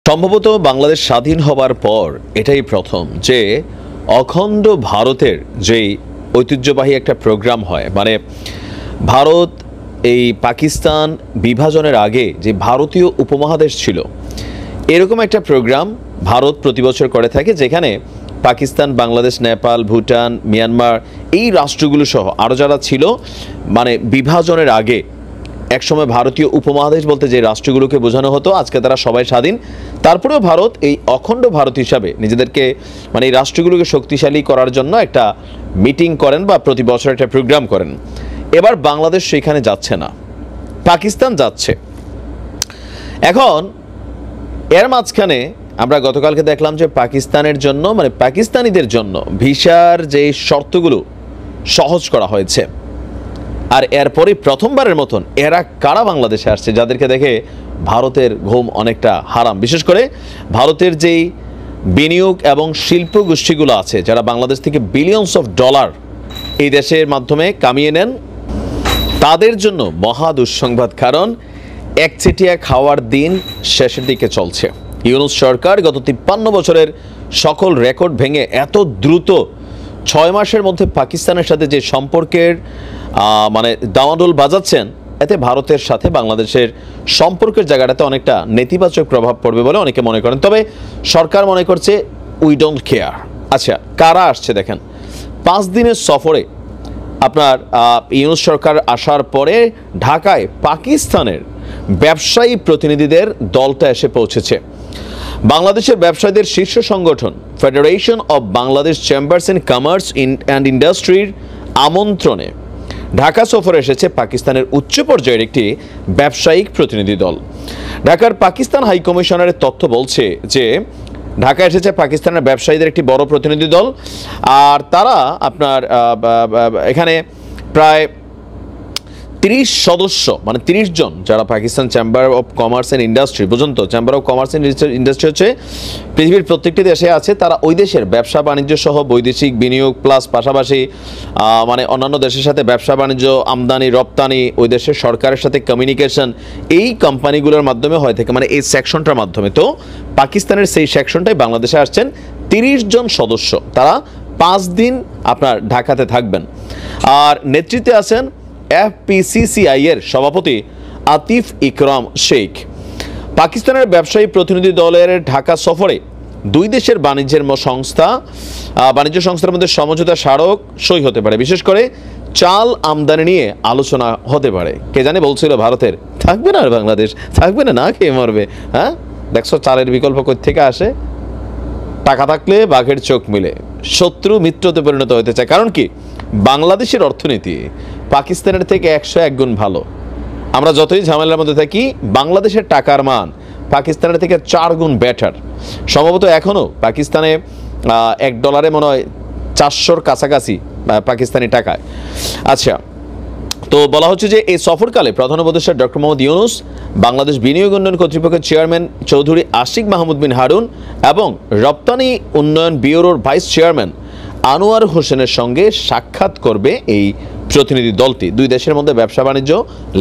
সম্ভবত বাংলাদেশ স্বাধীন হবার পর এটাই প্রথম যে অখণ্ড ভারতের যেই ঐতিহ্যবাহী একটা প্রোগ্রাম হয়, মানে ভারত এই পাকিস্তান বিভাজনের আগে যে ভারতীয় উপমহাদেশ ছিল এরকম একটা প্রোগ্রাম ভারত প্রতি বছর করে থাকে, যেখানে পাকিস্তান, বাংলাদেশ, নেপাল, ভুটান, মিয়ানমার এই রাষ্ট্রগুলো সহ আরও যারা ছিল, মানে বিভাজনের আগে একসময় ভারতীয় উপমহাদেশ বলতে যে রাষ্ট্রগুলোকে বোঝানো হতো, আজকে তারা সবাই স্বাধীন, তারপরেও ভারত এই অখণ্ড ভারত হিসাবে নিজেদেরকে মানে এই রাষ্ট্রগুলোকে শক্তিশালী করার জন্য একটা মিটিং করেন বা প্রতি বছর একটা প্রোগ্রাম করেন। এবার বাংলাদেশ সেখানে যাচ্ছে না, পাকিস্তান যাচ্ছে। এখন এর মাঝখানে আমরা গতকালকে দেখলাম যে পাকিস্তানের জন্য মানে পাকিস্তানিদের জন্য ভিসার যে শর্তগুলো সহজ করা হয়েছে, আর এরপরে প্রথমবারের মতন এরা কারা বাংলাদেশে আসছে যাদেরকে দেখে ভারতের ঘুম অনেকটা হারাম। বিশেষ করে ভারতের যেই বিনিয়োগ এবং শিল্প গোষ্ঠীগুলো আছে যারা বাংলাদেশ থেকে বিলিয়নস অফ ডলার এই দেশের মাধ্যমে কামিয়ে নেন, তাদের জন্য মহা দুঃসংবাদ। কারণ একচেটিয়া খাওয়ার দিন শেষের দিকে চলছে। ইউনূস সরকার গত 53 বছরের সকল রেকর্ড ভেঙে এত দ্রুত 6 মাসের মধ্যে পাকিস্তানের সাথে যে সম্পর্কের মানে দামাডোল বাজাচ্ছেন, এতে ভারতের সাথে বাংলাদেশের সম্পর্কের জায়গাটাতে অনেকটা নেতিবাচক প্রভাব পড়বে বলে অনেকে মনে করেন। তবে সরকার মনে করছে উই ডোন্ট কেয়ার। আচ্ছা, কারা আসছে দেখেন। 5 দিনের সফরে আপনার ইউনূস সরকার আসার পরে ঢাকায় পাকিস্তানের ব্যবসায়ী প্রতিনিধিদের দলটা এসে পৌঁছেছে। বাংলাদেশের ব্যবসায়ীদের শীর্ষ সংগঠন federation of Bangladesh chambers and commerce and ইন্ডাস্ট্রির আমন্ত্রণে ঢাকা সফরে এসেছে পাকিস্তানের উচ্চ পর্যায়ের একটি ব্যবসায়িক প্রতিনিধি দল। ঢাকার পাকিস্তান হাই কমিশনারের তথ্য বলছে যে ঢাকা এসেছে পাকিস্তানের ব্যবসায়ীদের একটি বড় প্রতিনিধি দল, আর তারা আপনার এখানে প্রায় 30 সদস্য মানে 30 জন যারা Pakistan chamber of commerce and industry, বুঝুন তো, chamber of commerce and industry হচ্ছে পৃথিবীর প্রত্যেকটি দেশে আছে, তারা ওই দেশের ব্যবসা বাণিজ্য সহ বৈদেশিক বিনিয়োগ প্লাস পাশাপাশি মানে অন্যান্য দেশের সাথে ব্যবসা বাণিজ্য, আমদানি রপ্তানি, ওই দেশের সরকারের সাথে কমিউনিকেশন, এই কোম্পানিগুলোর মাধ্যমে হয়ে থাকে, মানে এই সেকশনটার মাধ্যমে। তো পাকিস্তানের সেই সেকশনটাই বাংলাদেশে আসছেন 30 জন সদস্য, তারা 5 দিন আপনার ঢাকাতে থাকবেন। আর নেতৃত্বে আছেন FPCCI এর সভাপতি আতিফ ইকরাম শেখ। পাকিস্তানের ব্যবসায়ী প্রতিনিধি দলের ঢাকা সফরে দুই দেশের বাণিজ্য সংস্থার মধ্যে সমঝোতা স্মারক সই হতে পারে। বিশেষ করে চাল আমদানি নিয়ে আলোচনা হতে পারে। কে জানে বলছিল ভারতের থাকবে না, আর বাংলাদেশ থাকবে না, না খেয়ে মরবে। হ্যাঁ, দেখছো চালের বিকল্প কই থেকে আসে। টাকা থাকলে বাঘের চোখ মিলে, শত্রু মিত্রতে পরিণত হতে চায়। কারণ কি, বাংলাদেশের অর্থনীতি পাকিস্তানের থেকে 101 গুণ ভালো। আমরা যতই ঝামেলার মধ্যে থাকি, বাংলাদেশের টাকার মান পাকিস্তানের থেকে 4 গুণ বেটার। সম্ভবত এখনও পাকিস্তানে $1 মনে হয় 400-র কাছাকাছি পাকিস্তানি টাকায়। আচ্ছা, তো বলা হচ্ছে যে এই সফরকালে প্রধান উপদেষ্টা ডক্টর মোহাম্মদ ইউনূস, বাংলাদেশ বিনিয়োগ উন্নয়ন কর্তৃপক্ষের চেয়ারম্যান চৌধুরী আশিক মাহমুদ বিন হারুন এবং রপ্তানি উন্নয়ন ব্যুরোর ভাইস চেয়ারম্যান আনোয়ার হোসেনের সঙ্গে সাক্ষাৎ করবে এই প্রতিনিধি দলটি, দুই দেশের মধ্যে ব্যবসা বাণিজ্য,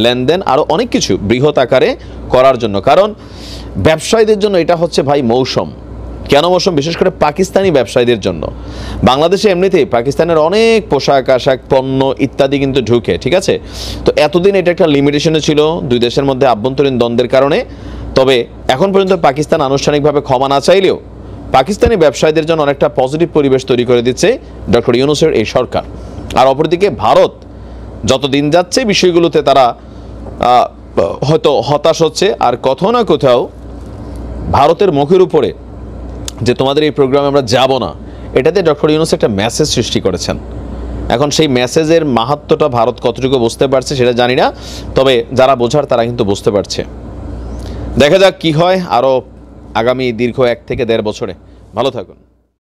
লেনদেন আরও অনেক কিছু বৃহৎ আকারে করার জন্য। কারণ ব্যবসায়ীদের জন্য এটা হচ্ছে ভাই মৌসুম। কেন মৌসুম? বিশেষ করে পাকিস্তানি ব্যবসায়ীদের জন্য। বাংলাদেশে এমনিতেই পাকিস্তানের অনেক পোশাক আশাক পণ্য ইত্যাদি কিন্তু ঢুকে, ঠিক আছে। তো এতদিন এটা একটা লিমিটেশনে ছিল দুই দেশের মধ্যে আভ্যন্তরীণ দ্বন্দ্বের কারণে। তবে এখন পর্যন্ত পাকিস্তান আনুষ্ঠানিকভাবে ক্ষমা না চাইলেও পাকিস্তানি ব্যবসায়ীদের জন্য অনেকটা পজিটিভ পরিবেশ তৈরি করে দিচ্ছে ডক্টর ইউনূসের এই সরকার। আর অপরদিকে ভারত যত দিন যাচ্ছে বিষয়গুলোতে তারা হয়তো হতাশ হচ্ছে, আর কোথাও না কোথাও ভারতের মুখের উপরে যে তোমাদের এই প্রোগ্রামে আমরা যাব না, এটাতে ডক্টর ইউনূস একটা মেসেজ সৃষ্টি করেছেন। এখন সেই মেসেজের মাহাত্ম্যটা ভারত কতটুকু বুঝতে পারছে সেটা জানি না, তবে যারা বোঝার তারা কিন্তু বুঝতে পারছে। দেখা যাক কি হয় আরও আগামী দীর্ঘ 1 থেকে 1.5 বছরে। ভালো থাকুন।